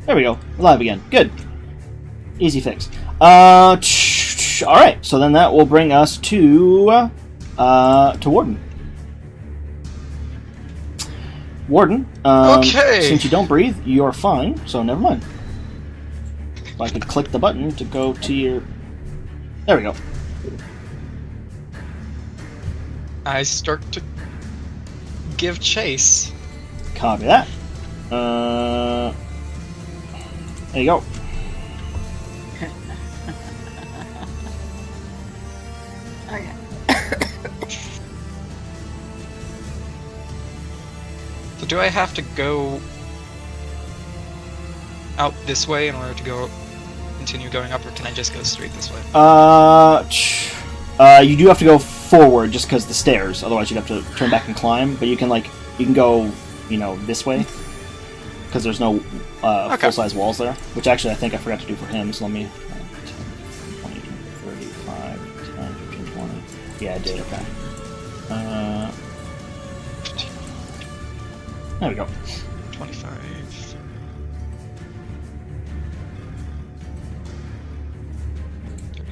There we go. Alive again. Good. Easy fix. Alright, so then that will bring us to Warden. Warden, Okay. Since you don't breathe, you're fine, so never mind. If I could click the button to go to your... There we go. I start to give chase. Copy that. There you go. Okay. So do I have to go out this way in order to continue going up, or can I just go straight this way? You do have to go forward just because the stairs. Otherwise, you'd have to turn back and climb. But you can go, this way because there's no full-size walls there. Which actually, I think I forgot to do for him. So let me 10, 20, 35, 10, 15, 20. Yeah, I did. Okay. There we go. 25.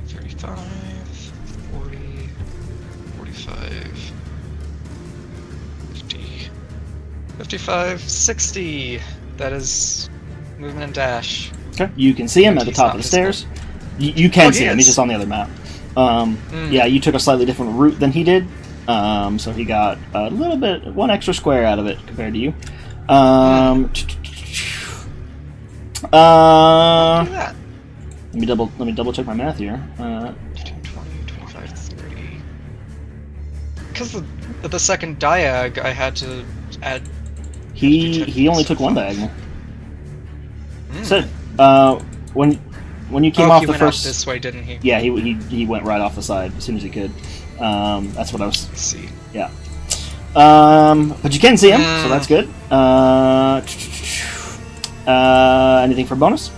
35, 40, 45, 50, 55, 60. That is movement and dash. Okay. You can see him at the top of the stairs. You can see him. He's just on the other map. Yeah, you took a slightly different route than he did. So he got a little bit, one extra square out of it compared to you. Do that. Let me double check my math here. 20, 25, 30. Because the second diag, I had to add. He only took one diagonal. So, when you came off he the went first out this way, didn't he? Yeah, he went right off the side as soon as he could. That's what I was. Let's see. Yeah. But you can see him, so that's good. Anything for bonus?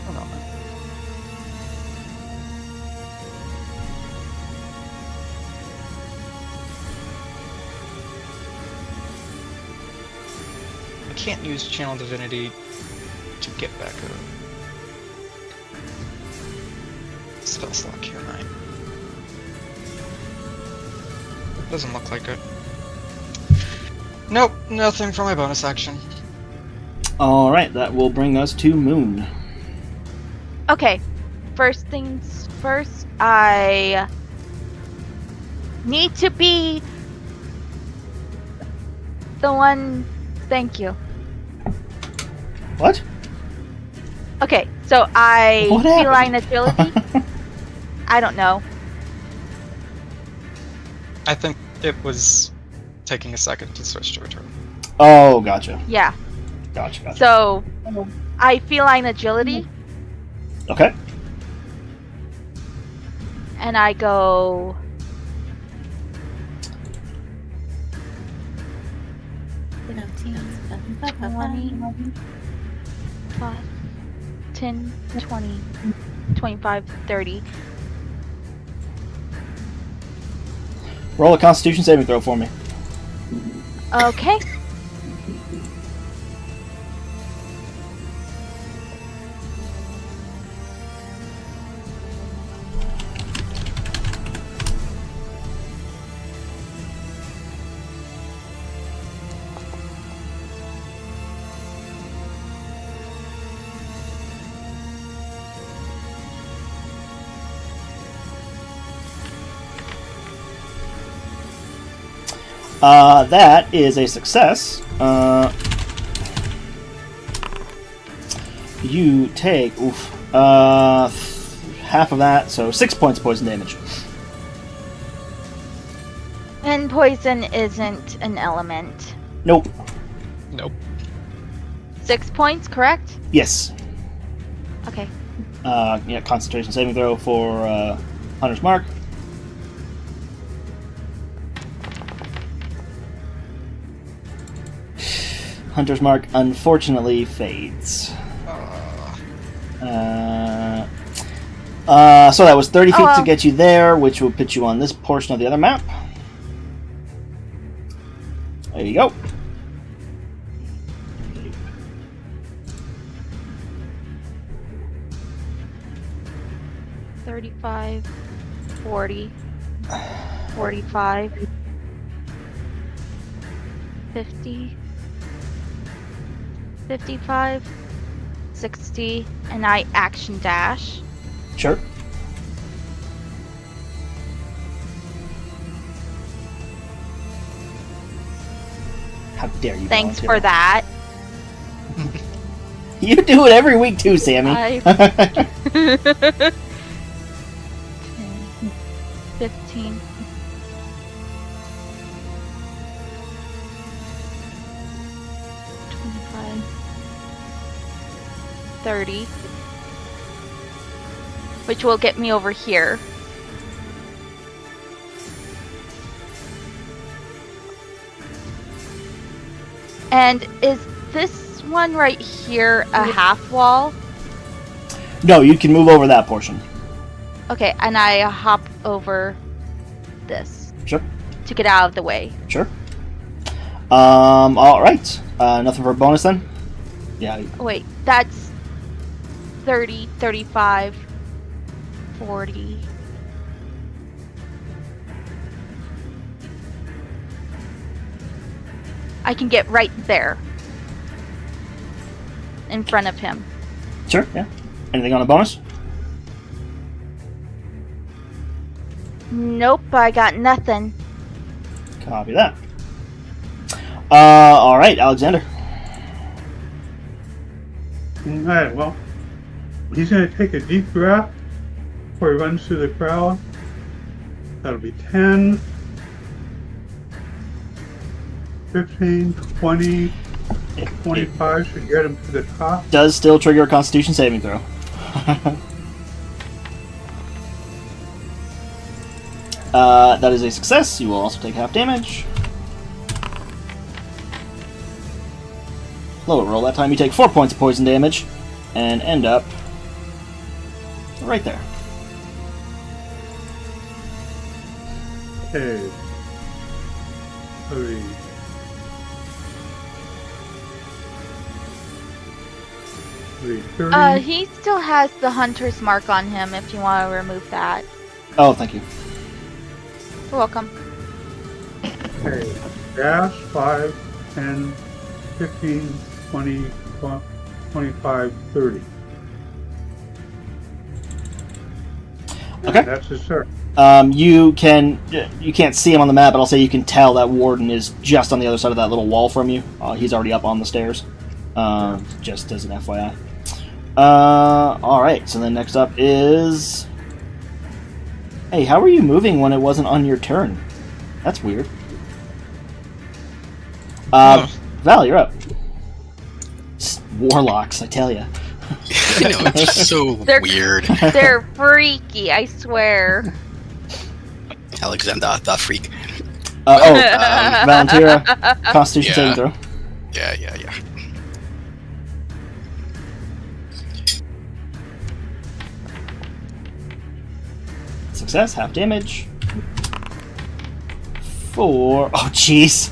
Hold on. I can't use Channel Divinity to get back a spell slot, can I? Doesn't look like it. Nope, nothing for my bonus action. Alright, that will bring us to Moon. Okay, first things first, I need to be the one. Thank you. What? Okay, so I What happened? feline agility. I don't know. I think it was taking a second to switch to return. Oh, gotcha. Yeah. Gotcha. So I feline agility, Okay. and I go. Good up, teams. 20, 5, 10, 20, 25, 30. Roll a Constitution saving throw for me. Okay. That is a success. You take half of that, so 6 points of poison damage. And poison isn't an element. Nope. Nope. 6 points, correct? Yes. Okay. Yeah, concentration saving throw for Hunter's Mark. Hunter's Mark unfortunately fades. So that was 30 feet Oh, well. to get you there, which will put you on this portion of the other map. There you go. $35, $40, $45, $50, $55, $60, and I action dash. Sure. How dare you? Thanks volunteer. for that. You do it every week too, Sammy. 15. 25. 30. Which will get me over here. And is this one right here a half wall? No, you can move over that portion. Okay, and I hop over this Sure. to get out of the way. Sure. All right. Nothing for a bonus then? Yeah. Wait, that's 30, 35, 40. I can get right there. In front of him. Sure, yeah. Anything on a bonus? Nope, I got nothing. Copy that. All right, Alexander. Alright, well, he's going to take a deep breath before he runs through the crowd. That'll be 10, 15, 20, 25 should get him to the top. Does still trigger a Constitution saving throw. That is a success. You will also take half damage. Lower roll. That time you take 4 points of poison damage and end up right there. Okay. 3. He still has the hunter's mark on him if you want to remove that. Oh, thank you. You're welcome. Okay. Dash 5, 10, 15, 20, 25, 30. Okay. That's his turn. You can't see him on the map, but I'll say you can tell that Warden is just on the other side of that little wall from you. He's already up on the stairs. Just as an FYI. Alright, so then next up is... Hey, how are you moving when it wasn't on your turn? That's weird. Val, you're up. Warlocks, I tell ya. You know, it's just so weird. They're freaky, I swear. Alexander, the freak. Valentira, Constitution Yeah. saving throw. Yeah. Success, half damage. 4. Oh, jeez.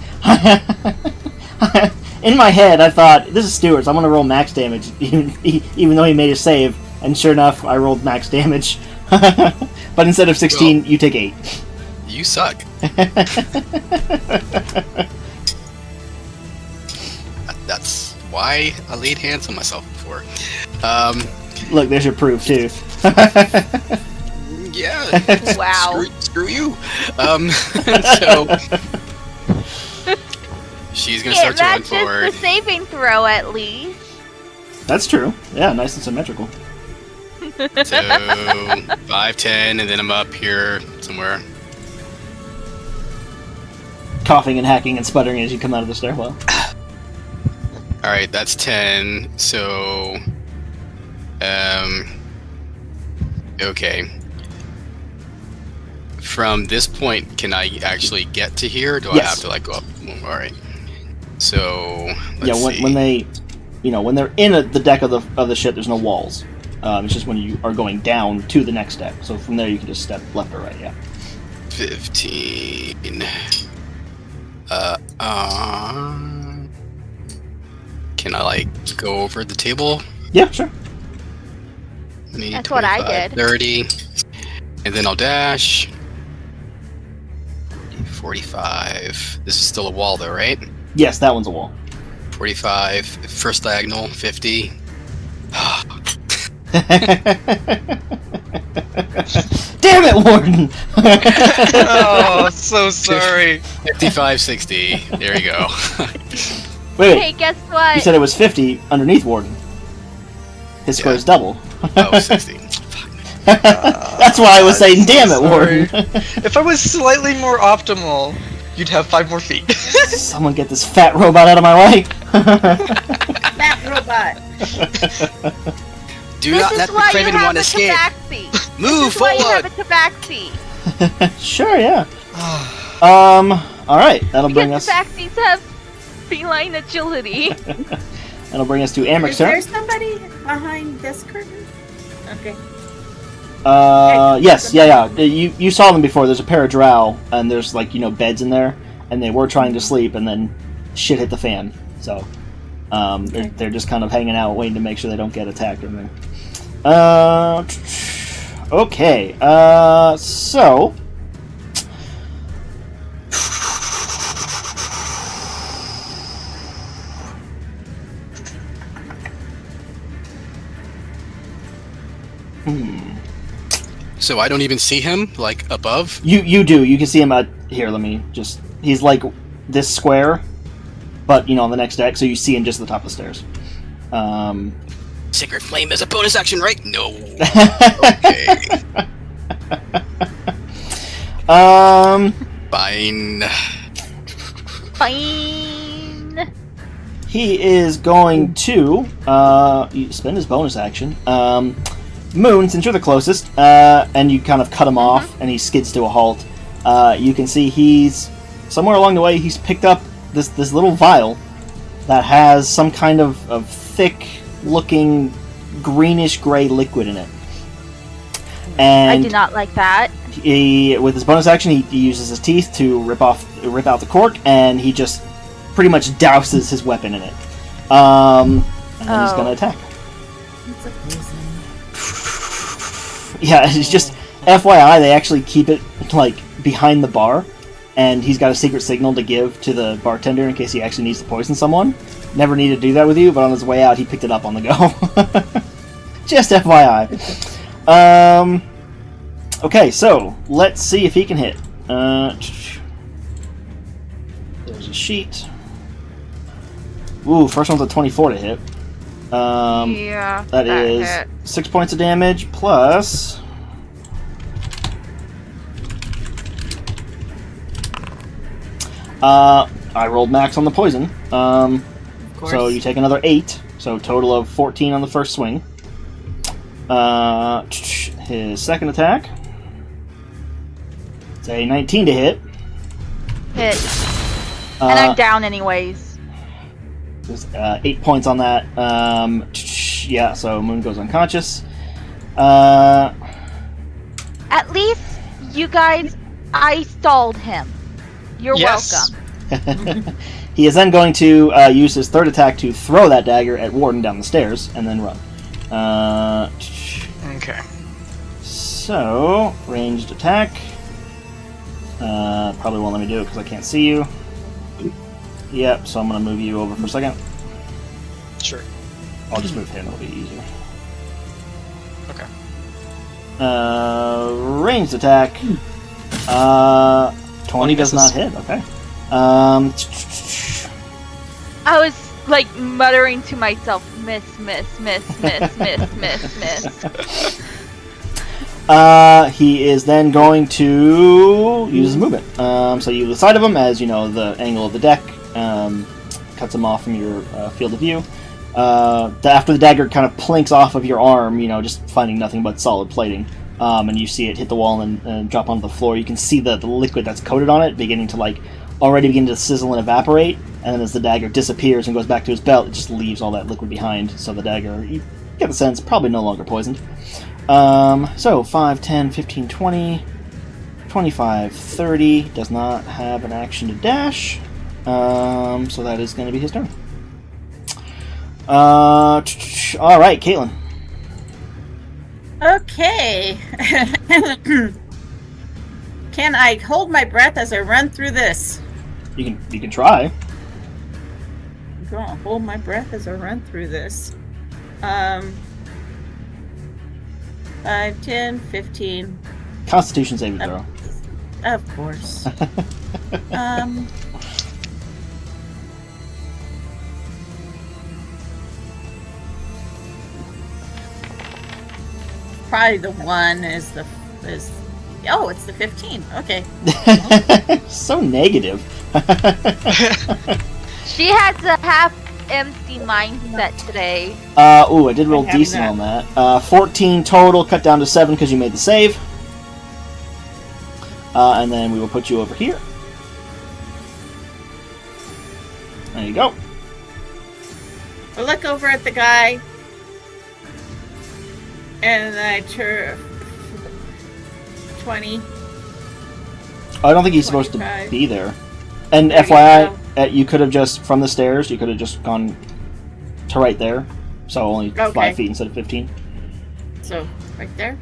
In my head, I thought, this is Stuart, so I'm going to roll max damage, even though he made a save. And sure enough, I rolled max damage. But instead of 16, Well, you take 8. You suck. That's why I laid hands on myself before. Look, there's your proof, too. Yeah. Wow. Screw you. So she's gonna start to run That's forward. just the saving throw, at least. That's true. Yeah, nice and symmetrical. So 5, 10, and then I'm up here somewhere. Coughing and hacking and sputtering as you come out of the stairwell. All right, that's 10. So, okay. From this point, can I actually get to here? Or do I Yes. have to like go up? All right. So Yeah, let's see. when they, when they're in the deck of the ship, there's no walls. It's just when you are going down to the next deck. So from there you can just step left or right. Yeah. 15. Can I go over the table? Yeah, sure. That's what I did. 30. And then I'll dash. 45. This is still a wall though, right? Yes, that one's a wall. 45. First diagonal, 50. Damn it, Warden! Oh, so sorry. 55, 60. There you go. Wait, Hey, guess what? you said it was 50 underneath Warden. His square is double. Oh, 60. That's why I was saying, damn it, sorry. Warden. If I was slightly more optimal, you'd have 5 more feet. Someone get this fat robot out of my way. Fat robot. Do not let the Craven one escape. Move This is why you have forward. a tabaxi. Sure, yeah. Alright, that'll bring us. Tabaxis have feline agility. That'll bring us to Amric's Is there turn. somebody behind this curtain? Okay. Yes, yeah. You saw them before. There's a pair of drow, and there's beds in there, and they were trying to sleep, and then shit hit the fan. So, they're just kind of hanging out, waiting to make sure they don't get attacked or anything. Okay. So. So I don't even see him, above? You do. You can see him at here. Let me just. He's this square, but on the next deck, so you see him just at the top of the stairs. Sacred Flame is a bonus action, right? No. Okay. Fine. Fine. He is going to spend his bonus action. Moon, since you're the closest, and you kind of cut him off, and he skids to a halt. You can see he's somewhere along the way. He's picked up this little vial that has some kind of thick-looking greenish-gray liquid in it. And I do not like that. with his bonus action, he uses his teeth to rip out the cork, and he just pretty much douses his weapon in it. And then he's going to attack. It's a poison. Yeah, it's just FYI, they actually keep it behind the bar, and he's got a secret signal to give to the bartender in case he actually needs to poison someone. Never need to do that with you, but on his way out, he picked it up on the go. Just FYI. Okay, so let's see if he can hit. There's a sheet. Ooh, first one's a 24 to hit. Yeah. That is hit. 6 points of damage plus. I rolled max on the poison. Of course. So you take another 8. So total of 14 on the first swing. His second attack. It's a 19 to hit. Hit. And I'm down anyways. There's 8 points on that. Yeah, so Moon goes unconscious. At least, you guys, I stalled him. You're Yes. welcome. He is then going to use his third attack to throw that dagger at Warden down the stairs and then run. Okay. So, ranged attack. Probably won't let me do it because I can't see you. Yep, so I'm going to move you over for a second. Sure. I'll just move him, it'll be easier. Okay. Ranged attack. 20 does not hit, okay. I was muttering to myself, miss. He is then going to use his movement. So you the side of him as, the angle of the deck cuts him off from your field of view. After the dagger kind of plinks off of your arm, just finding nothing but solid plating, and you see it hit the wall and drop onto the floor, you can see the liquid that's coated on it beginning to already begin to sizzle and evaporate, and then as the dagger disappears and goes back to his belt, it just leaves all that liquid behind, so the dagger, you get the sense, probably no longer poisoned. So 5, 10, 15, 20, 25, 30. Does not have an action to dash. So that is going to be his turn. Alright, Caitlin. Okay. Can I hold my breath as I run through this? You can try. I'm going to hold my breath as I run through this. 5, 10, 15. Constitution saving throw. Of course. Probably the one is oh, it's the 15. Okay. So negative. She has a half-empty mindset today. Ooh, I did roll I have decent that. on that. 14 total, cut down to 7 because you made the save. And then we will put you over here. There you go. I look over at the guy, and I turn 20. I don't think he's supposed to 25. be there. And There you FYI, go. you could have just, from the stairs, you could have just gone to right there. So only Okay. 5 feet instead of 15. So, right there.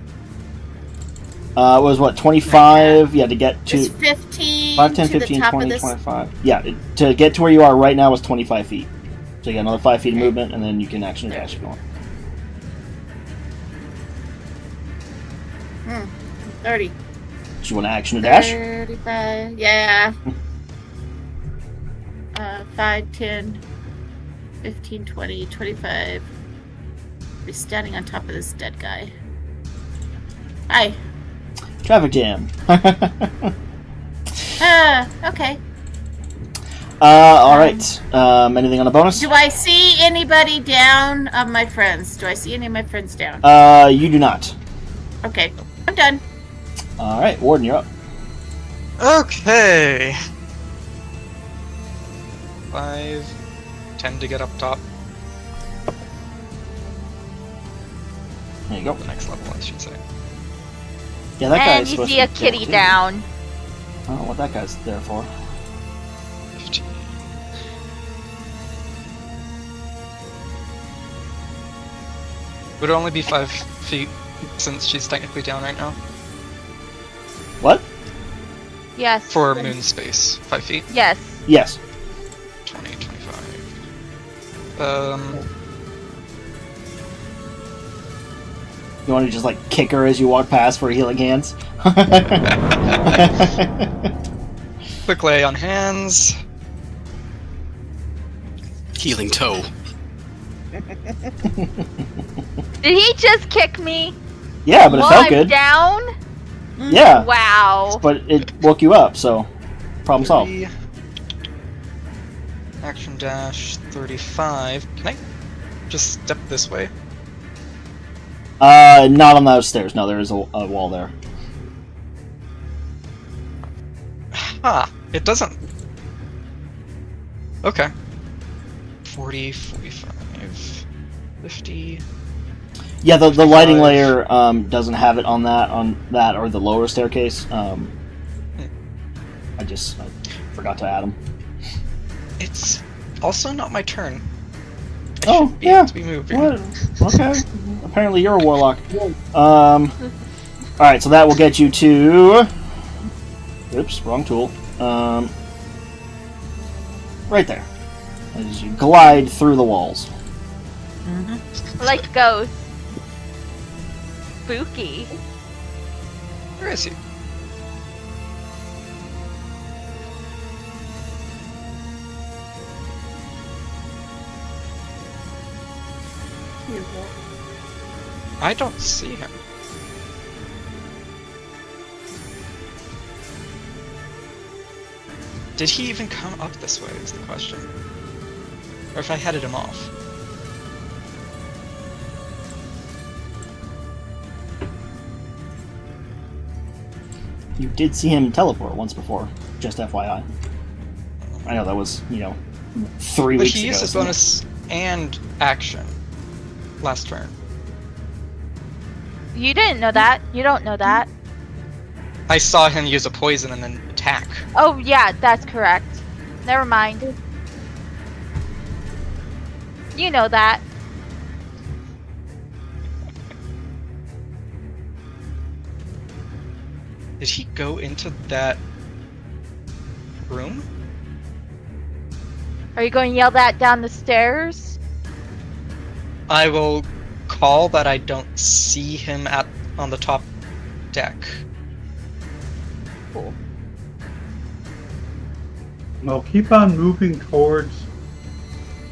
It was what, 25? Yeah, to get to It's 15 5, 10, to 15, the top 20, of this. 25. Yeah, to get to where you are right now is 25 feet. So you got another 5 feet of Okay. movement, and then you can actually dash if you want. 30. Do you want to action a dash? 35. Yeah. 5, 10, 15, 20, 25. Be standing on top of this dead guy. Hi. Traffic jam. Okay. Alright. Anything on a bonus? Do I see anybody down of my friends? Do I see any of my friends down? You do not. Okay. I'm done. Alright, Warden, you're up. Okay. 5, 10 to get up top. There you go. The next level, I should say. Yeah, that And guy's you supposed see to a be kitty dead, too. down. I don't know what that guy's there for. 15. Would it only be 5 feet since she's technically down right now? What? Yes. For moon space, 5 feet? Yes. Yes. 20, 25. You want to just, like, kick her as you walk past for healing hands? Quick lay on hands. Healing toe. Did he just kick me? Yeah, but it while felt I'm good. down? Yeah. Wow. But it woke you up, so problem solved. 30. Action dash 35. Can I just step this way? Not on those stairs. No, there is a wall there. Ah, it doesn't. Okay. 40, 45, 50. Yeah, the lighting 55. layer doesn't have it on that or the lower staircase. I forgot to add them. It's also not my turn. I Oh, should be yeah. able to be moving. What? Okay. Apparently you're a warlock. Alright, so that will get you to... Oops, wrong tool. Right there. As you glide through the walls. Like ghosts. Spooky. Where is he? I don't see him. Did he even come up this way is the question. Or if I headed him off. You did see him teleport once before, just FYI. I know that was, 3 But weeks he ago. used his so- bonus and action last turn. You didn't know that. You don't know that. I saw him use a poison and then attack. Oh, yeah, that's correct. Never mind. You know that. Did he go into that room? Are you going to yell that down the stairs? I will call that I don't see him on the top deck. Cool. Well, keep on moving towards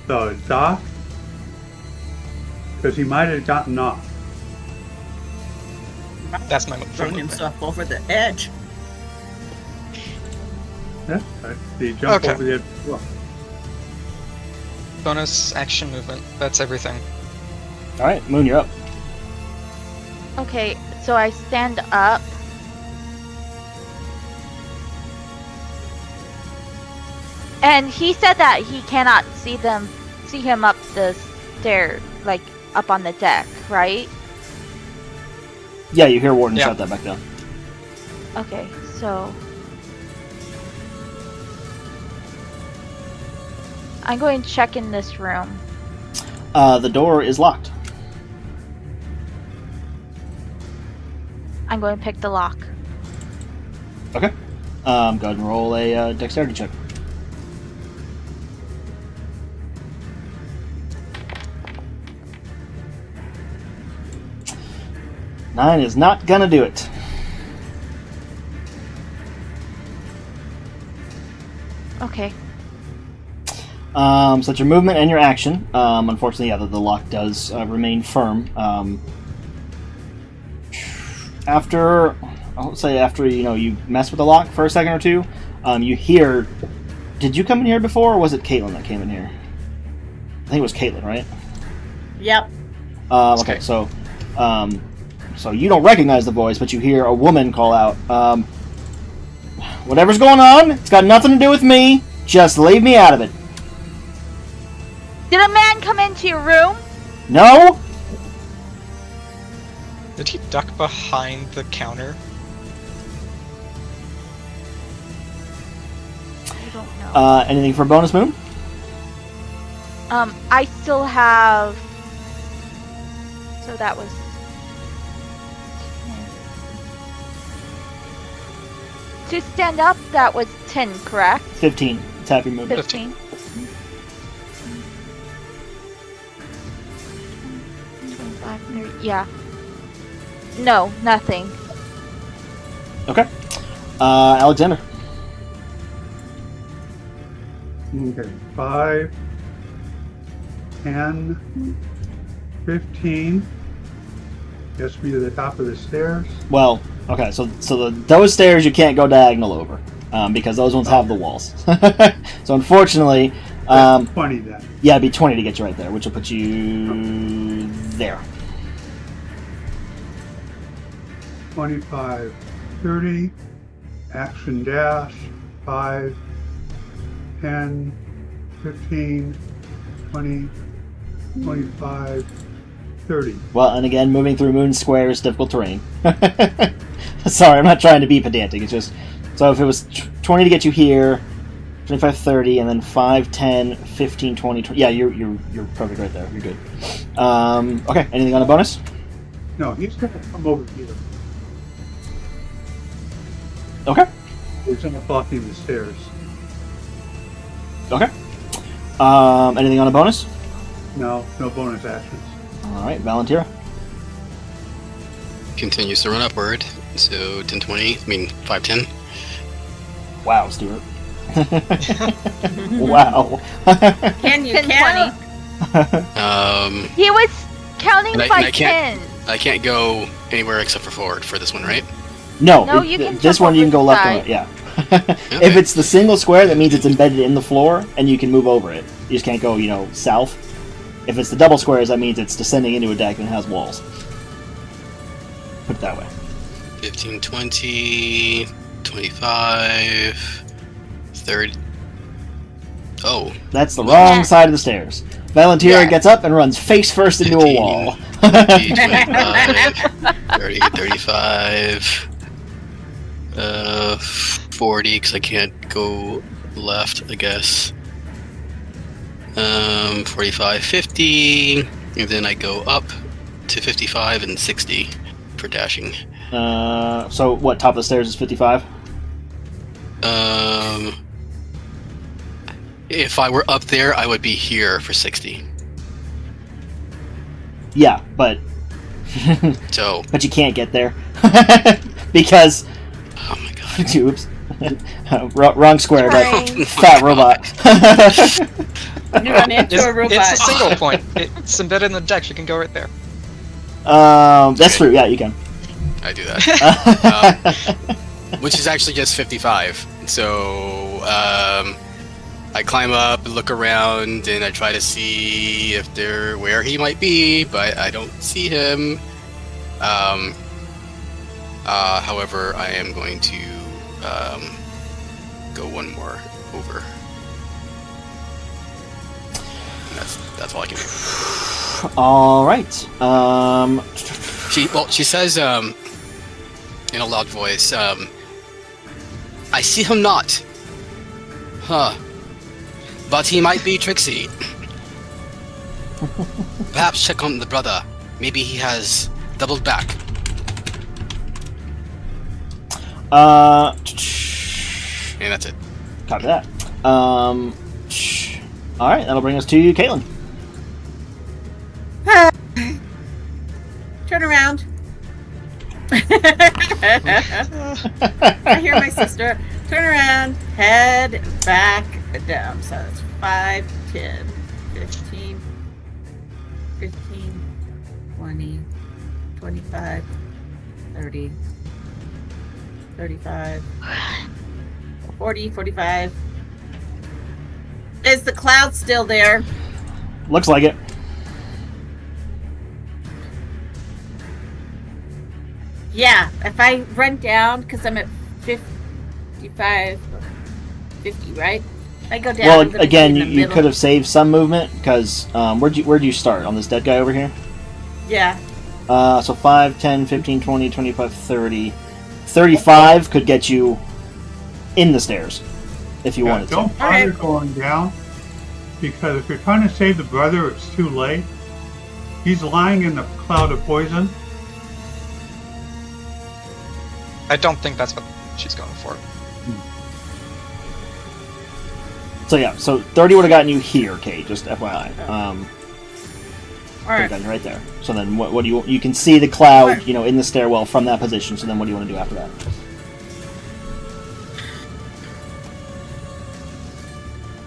the dock, because he might have gotten off. That's my Thrown movement. himself over the edge. Yeah, he jumped Okay. over the edge. Well, Bonus action movement. That's everything. All right, Moon, you're up. Okay, so I stand up. And he said that he cannot see him up the stair, like up on the deck, right? Yeah, you hear Warden Yeah. shut that back down. Okay, so I'm going to check in this room. The door is locked. I'm going to pick the lock. Okay. Go ahead and roll a dexterity check. Nine is not gonna do it. Okay. So it's your movement and your action. Unfortunately, yeah, the lock does remain firm. After you mess with the lock for a second or two, you hear. Did you come in here before, or was it Caitlin that came in here? I think it was Caitlin, right? Yep. Okay, so you don't recognize the voice, but you hear a woman call out, "Whatever's going on, it's got nothing to do with me. Just leave me out of it." Did a man come into your room? No? Did he duck behind the counter? I don't know. Anything for bonus, Moon? I still have. So that was. To stand up, that was 10, correct? 15. It's half your movement. 15. 25, 30, yeah. No, nothing. Okay. Alexander. okay, 5, 10, 15. Gets me to the top of the stairs. Well, okay, so those stairs you can't go diagonal over, because those ones have the walls. So unfortunately, That's 20 then. yeah, it'd be 20 to get you right there, which will put you there. 25, 30. Action dash. 5, 10, 15, 20, 25, 30. Well, and again, moving through Moon Square is difficult terrain. Sorry, I'm not trying to be pedantic. It's just, so if it was 20 to get you here, 25, 30, and then 5, 10, 15, 20, 20. Yeah, you're perfect right there. You're good. Okay, anything on a bonus? No, he's going to come over here. Okay. He's not blocking the stairs. Okay. Anything on a bonus? No bonus actions. All right, Valentina. Continues to run upward. So 10, 20, 5, 10. Wow, Stuart. Wow. Can you 10, count? 20. He was counting And I by can't- 10. I can't go anywhere except for forward for this one, right? No, No, you can this jump one you can over go the left side. and right. Yeah. Okay. If it's the single square, that means it's embedded in the floor, and you can move over it. You just can't go, south. If it's the double squares, that means it's descending into a deck and it has walls. Put it that way. 15, 20, 25, 30. Oh, That's the Yeah. wrong side of the stairs. Valentira Yeah. gets up and runs face first into a 15, wall. 20, 25, 30, 35, 40, because I can't go left, I guess. 45, 50, and then I go up to 55 and 60 for dashing. So what? Top of the stairs is 55. If I were up there, I would be here for 60. Yeah, but So, but you can't get there because oh my god. oops, wrong square. But Sorry. fat robot. You run into It's, a robot. it's a single point. It's embedded in the deck. You can go right there. That's true. Yeah, you can. I do that. Which is actually just 55. So, I climb up, look around, and I try to see if where he might be, but I don't see him. However, I am going to go one more over. And that's all I can do. All right. She says in a loud voice, I see him not. Huh. But he might be tricksy. Perhaps check on the brother. Maybe he has doubled back. And that's it. Copy that. All right, that'll bring us to Caitlin. Turn around. I hear my sister. Turn around, head back down. So that's 5, 10, 15, 20, 25, 30, 35, 40, 45. Is the cloud still there? Looks like it. Yeah, if I run down, because I'm at 55, 50, right? I go down. Well, I'm gonna again, be in the you middle. could have saved some movement because where'd you start on this dead guy over here? Yeah. So 5, 10, 15, 20, 25, 30. 35 could get you in the stairs if you wanted to. Don't bother going down, because if you're trying to save the brother, it's too late. He's lying in the cloud of poison. I don't think that's what she's going for. So yeah, so 30 would have gotten you here, Kate. Just FYI. All Would have right. gotten you right there. So then, what do you can see the cloud, Right. in the stairwell from that position. So then, what do you want to do after that?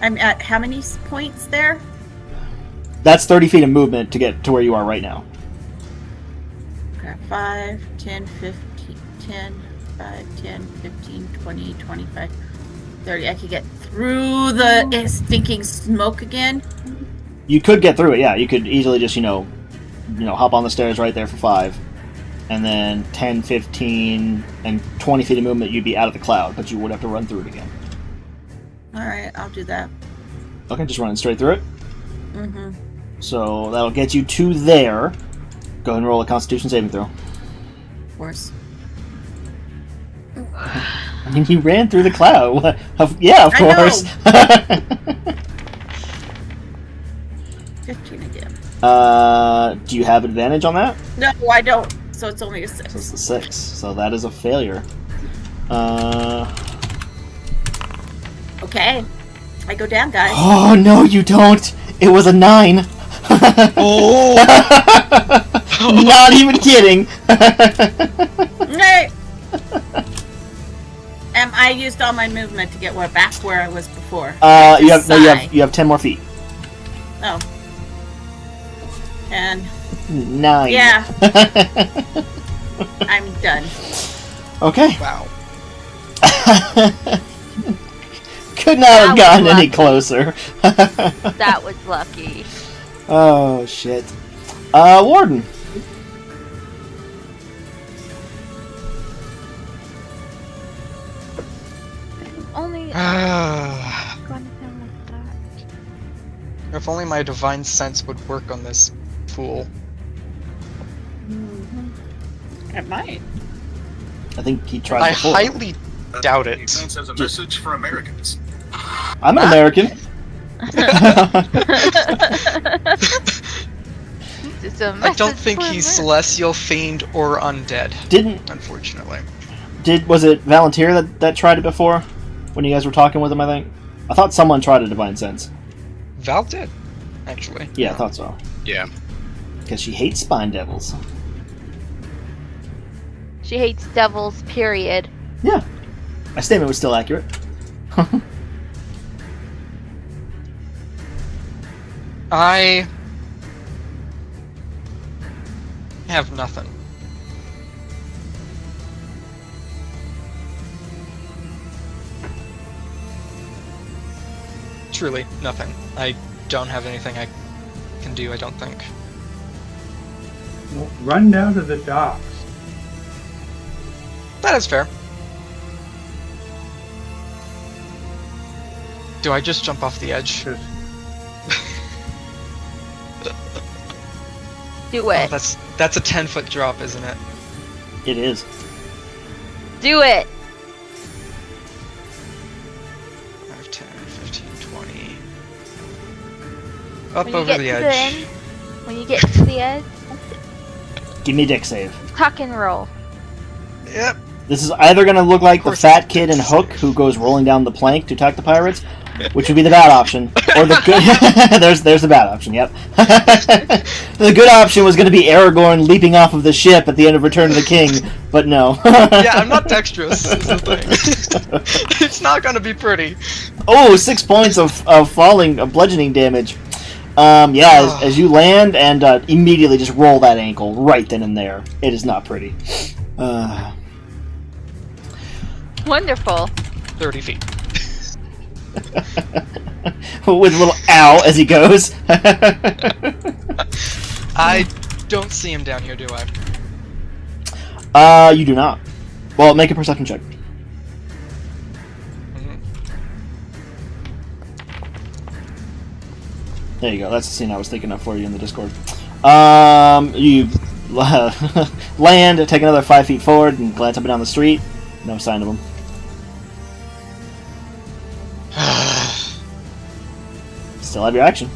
I'm at how many points there? That's 30 feet of movement to get to where you are right now. Okay, 5, 10, 15, 10, 5, 10, 15, 20, 25, 30. I could get through the stinking smoke again. You could get through it. Yeah, you could easily just hop on the stairs right there for 5, and then 10, 15, and 20 feet of movement. You'd be out of the cloud, but you would have to run through it again. All right, I'll do that. Okay, just running straight through it. Mm-hmm. So that'll get you to there. Go ahead and roll a Constitution saving throw. Of course. I mean, you ran through the cloud. Yeah, of I course. 15 again. Do you have advantage on that? No, I don't. So it's only a 6. So it's a 6. So that is a failure. Okay. I go down, guys. Oh no, you don't. It was a 9. Oh! Not even kidding. Hey! I used all my movement to get back where I was before. You have 10 more feet. Oh. 10. 9. Yeah. I'm done. Okay. Wow. Could not have was gotten any lucky. closer. That was lucky. Oh shit. Warden. Only If gone down like that. If only my divine sense would work on this fool. It might. I think he tried I before. highly doubt it. Events as a message for Americans. I'm an American. It's a I don't message think for he's America. celestial, fiend, or undead. Unfortunately. Was it Valentir that tried it before? When you guys were talking with him, I think? I thought someone tried a divine sense. Val did, actually. Yeah, I thought so. Yeah. Because she hates spine devils. She hates devils, period. Yeah. My statement was still accurate. I have nothing. Truly, nothing. I don't have anything I can do, I don't think. Well, run down to the docks. That is fair. Do I just jump off the edge? Just Do Oh, it. that's a 10-foot drop, isn't it? It is. Do it. 5, 10, 15, 20. Up When you over get the to edge. the end, when you get to the edge, Give me a dick save. tuck and roll. Yep. This is either going to look like the course fat it's kid in dick Hook save. who goes rolling down the plank to attack the pirates, which would be the bad option, or the good. there's the bad option. Yep. The good option was going to be Aragorn leaping off of the ship at the end of Return of the King, but no. Yeah, I'm not dexterous, is the thing. It's not gonna be pretty. Oh, 6 points of falling, of bludgeoning damage. Yeah, as you land and immediately just roll that ankle right then and there. It is not pretty. Wonderful. 30 feet. With a little ow as he goes. I don't see him down here, do I? You do not. Well, make a perception check. Mhm. There you go. That's the scene I was thinking of for you in the Discord. You land, take another 5 feet forward, and glance up and down the street. No sign of him. Still have your action.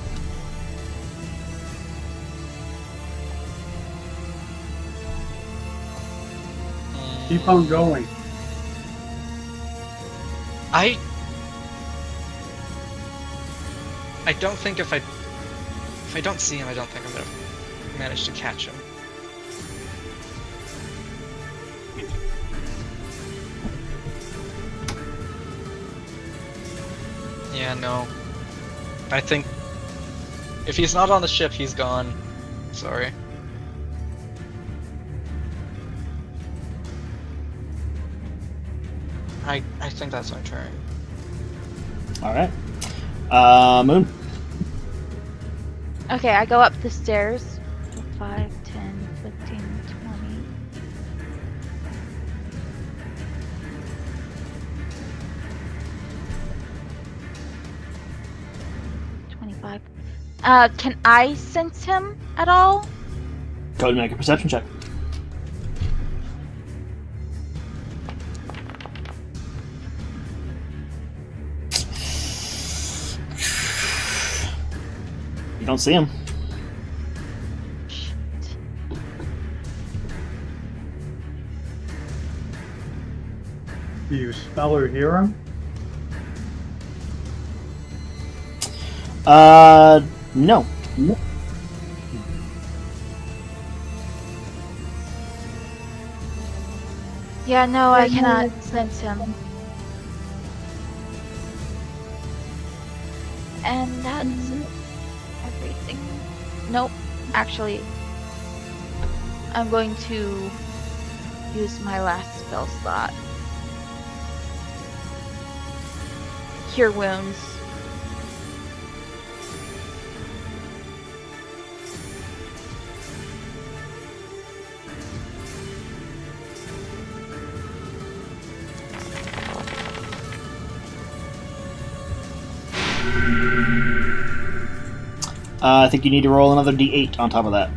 keep on going. I don't think if I don't see him, I don't think I'm gonna manage to catch him. Yeah, no. I think if he's not on the ship, he's gone. Sorry. I think that's my turn. Alright. Moon. Okay, I go up the stairs. 5, 10, 15, 20. 25. Can I sense him at all? Go ahead and make a perception check. You don't see him. Do you smell or hear him? No. Yeah, no, I cannot sense him. And that's everything. Nope, actually, I'm going to use my last spell slot. Cure Wounds. I think you need to roll another d8 on top of that.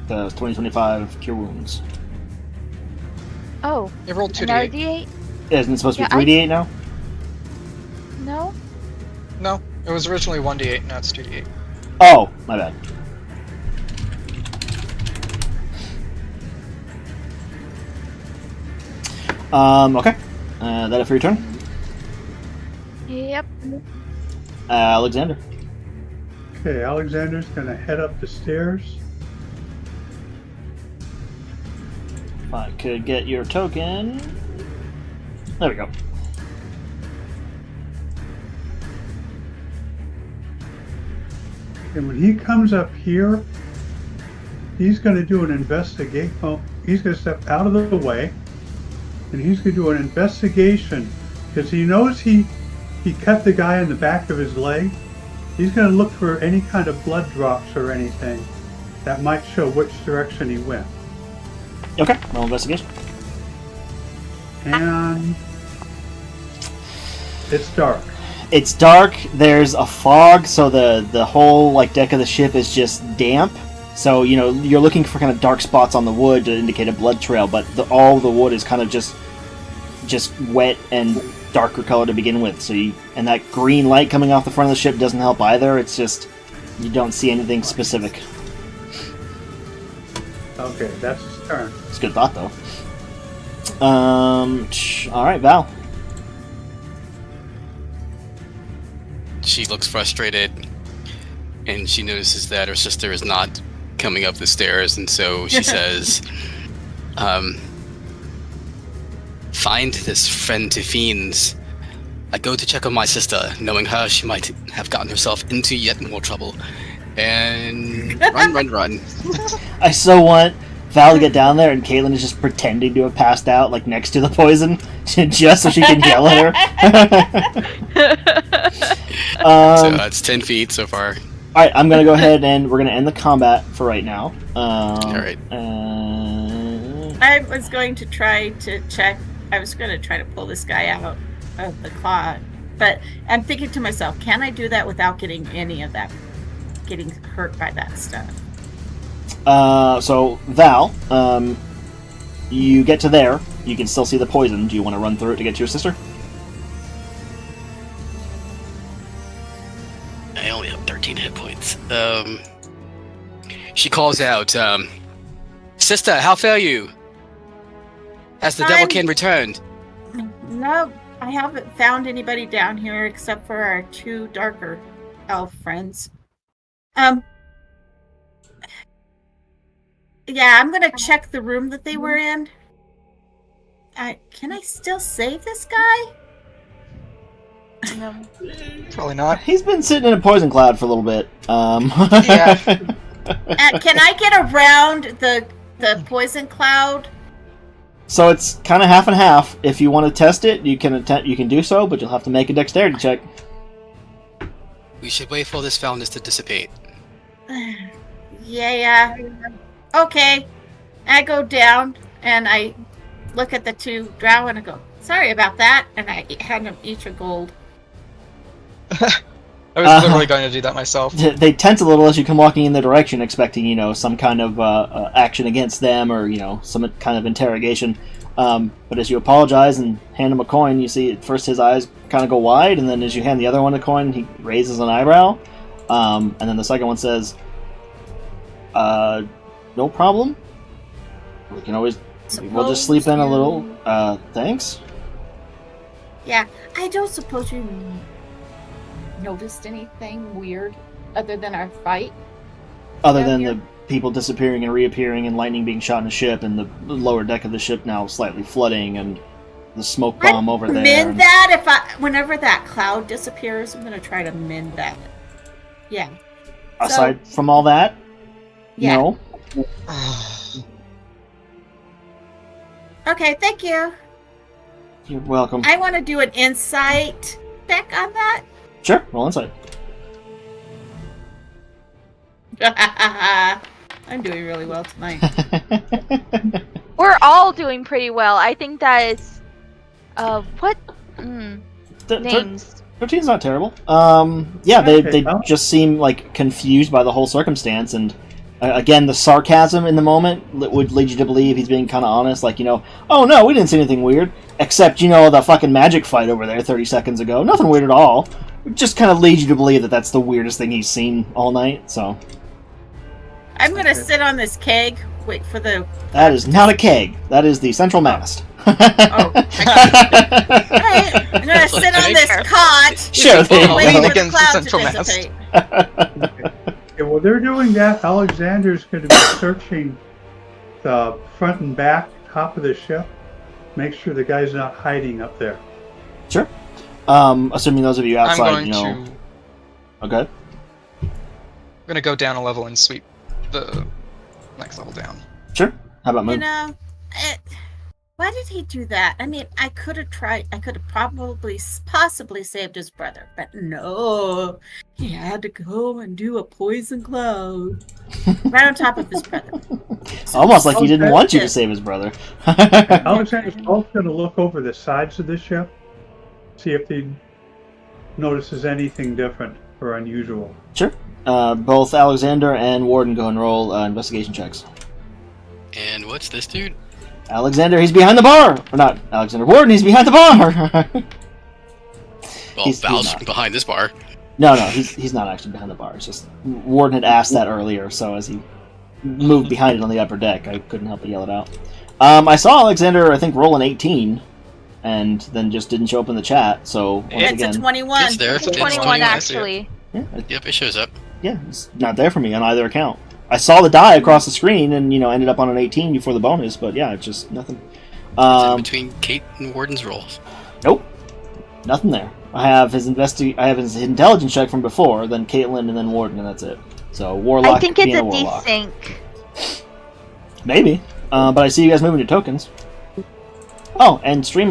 The 2025 Cure Wounds. Oh, It rolled 2d8. another D8? Isn't it supposed to be Yeah, 3d8 now? No. No, it was originally 1d8, now it's 2d8. Oh, my bad. Okay. That it for your turn? Yep. Alexander. Okay, Alexander's gonna head up the stairs. If I could get your token. There we go. And when he comes up here, he's gonna do an investigate. Oh, he's gonna step out of the way, and he's gonna do an investigation because he knows he cut the guy in the back of his leg. He's gonna look for any kind of blood drops or anything that might show which direction he went. Okay, roll investigation. And it's dark. It's dark, there's a fog, so the whole like deck of the ship is just damp. So, you know, you're looking for kind of dark spots on the wood to indicate a blood trail, but all the wood is kind of just wet and darker color to begin with. So and that green light coming off the front of the ship doesn't help either. It's just you don't see anything specific. Okay, that's his turn. It's a good thought though. All right, Val. She looks frustrated, and she notices that her sister is not coming up the stairs, and so she says, "Find this friend to fiends. I go to check on my sister, knowing her she might have gotten herself into yet more trouble. And run. I so want Val to get down there, and Caitlin is just pretending to have passed out, like next to the poison, just so she can yell at her. So it's 10 feet so far. All right, I'm gonna go ahead and we're gonna end the combat for right now. All right. I was going to try to check. I was going to try to pull this guy out of the claw, but I'm thinking to myself, can I do that without getting any of that, getting hurt by that stuff? So Val, you get to there. You can still see the poison. Do you want to run through it to get to your sister? I only have 13 hit points. She calls out, "Sister, how fare you? Has the Devilkin returned?" No, I haven't found anybody down here except for our two darker elf friends. Yeah, I'm gonna check the room that they were in. Can I still save this guy? No. Probably not. He's been sitting in a poison cloud for a little bit. Yeah. Can I get around the poison cloud? So it's kind of half and half. If you want to test it, you can do so, but you'll have to make a dexterity check. We should wait for this foulness to dissipate. Yeah. Okay. I go down and I look at the two drow and I go, "Sorry about that," and I hand them each a gold. I was literally going to do that myself. They tense a little as you come walking in their direction, expecting, some kind of action against them or, some kind of interrogation. But as you apologize and hand him a coin, you see at first his eyes kind of go wide, and then as you hand the other one a coin, he raises an eyebrow. And then the second one says, "No problem. We can always... We'll just sleep in a little. Thanks." Yeah, I don't suppose you noticed anything weird other than our fight? Other down than here? the people disappearing and reappearing and lightning being shot in the ship and the lower deck of the ship now slightly flooding and the smoke bomb over there. Mend that whenever that cloud disappears, I'm gonna try to mend that. Yeah. Aside from all that, Yeah. no. Okay, thank you. You're welcome. I want to do an insight check on that. Sure, roll insight. I'm doing really well tonight. We're all doing pretty well. I think that is, what Th- names? 13's not terrible. Yeah, they just seem like confused by the whole circumstance, and again, the sarcasm in the moment would lead you to believe he's being kind of honest, like, oh no, we didn't see anything weird, except, the fucking magic fight over there 30 seconds ago. Nothing weird at all. It just kind of leads you to believe that that's the weirdest thing he's seen all night, so... I'm gonna sit on this keg, wait for the... That is not a keg. That is the central mast. Oh, Alright, I'm gonna sit on this cot, Sure, there you wait go. for the Against the cloud central to mast. dissipate. Yeah, while they're doing that, Alexander's going to be searching the front and back, top of the ship. Make sure the guy's not hiding up there. Sure. Assuming those of you outside, I'm going to... Okay. I'm gonna go down a level and sweep the next level down. Sure. How about Moon? Why did he do that? I mean, I could have possibly saved his brother, but no. He had to go and do a poison cloud. Right on top of his brother. Almost like he didn't want you to save his brother. Alexander's also going to look over the sides of the ship, see if he notices anything different or unusual. Sure. Both Alexander and Warden go and roll investigation checks. And what's this dude? Alexander, he's behind the bar! Or not Alexander, Warden, he's behind the bar! Well, He's Val's not. behind this bar. No, he's not actually behind the bar. It's just Warden had asked that earlier, so as he moved behind it on the upper deck, I couldn't help but yell it out. I saw Alexander, I think, roll an 18, and then just didn't show up in the chat, so once It's again... a 21. It's there. It's It's 21 21, actually. Yeah, Yep, it shows up. it's not there for me on either account. I saw the die across the screen and, ended up on an 18 before the bonus, but yeah, it's just nothing. It's in between Kate and Warden's rolls. Nope. Nothing there. I have his intelligence check from before, then Caitlin, and then Warden, and that's it. So, Warlock I think it's being a Warlock. desync. Maybe. But I see you guys moving to tokens. Oh, and Streamline.